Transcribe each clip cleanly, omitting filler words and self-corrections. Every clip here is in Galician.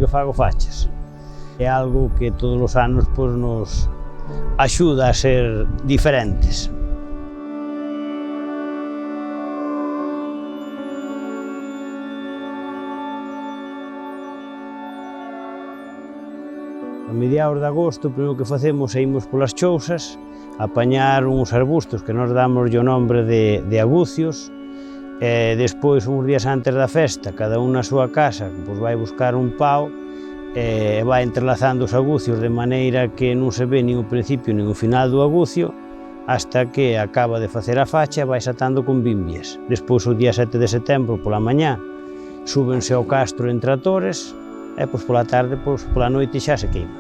fago fachas. É algo que todos os anos nos axuda a ser diferentes. A mediados de agosto, o primeiro que facemos é irmos polas chousas, apañar uns arbustos que nos damos o nombre de agucios, e despois, uns días antes da festa, cada un na súa casa vai buscar un pau e vai entrelazando os agucios de maneira que non se ve nin o principio nin o final do agucio, hasta que acaba de facer a facha e vai atando con bimbias. Despois, o día 7 de setembro, pola mañá, súbense ao castro en tractores e pola tarde, pola noite xa se queima.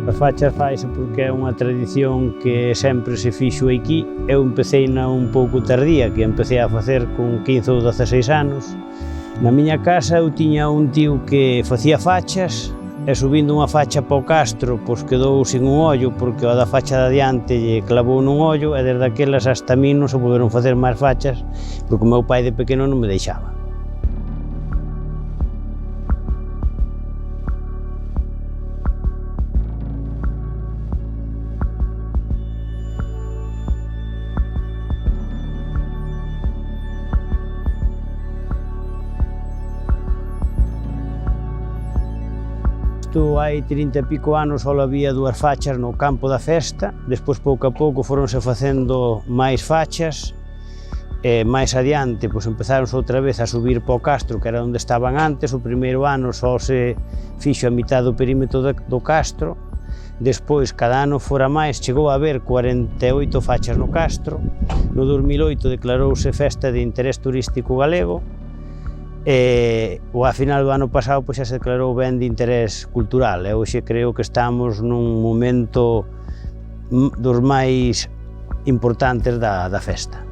As fachas faise porque é unha tradición que sempre se fixo aquí. Eu empecei un pouco tardía, que empecé a facer con 15 ou 16 anos. Na miña casa eu tiña un tío que facía fachas e subindo unha facha para o castro quedou sin un ollo porque o da facha de adiante lle clavou nun ollo e desde aquelas hasta a mí non se poderon facer máis fachas porque o meu pai de pequeno non me deixaba. Hai 30 e pico anos só había 2 fachas no campo da festa, despois pouco a pouco foronse facendo máis fachas e máis adiante empezáronse outra vez a subir para o castro que era onde estaban antes. O primeiro ano só se fixo a mitad do perímetro do castro, despois cada ano fora máis, chegou a haber 48 fachas no castro. No 2008 declarouse festa de interés turístico galego e a final do ano pasado xa se declarou ben de interés cultural e hoxe creo que estamos nun momento dos máis importantes da festa.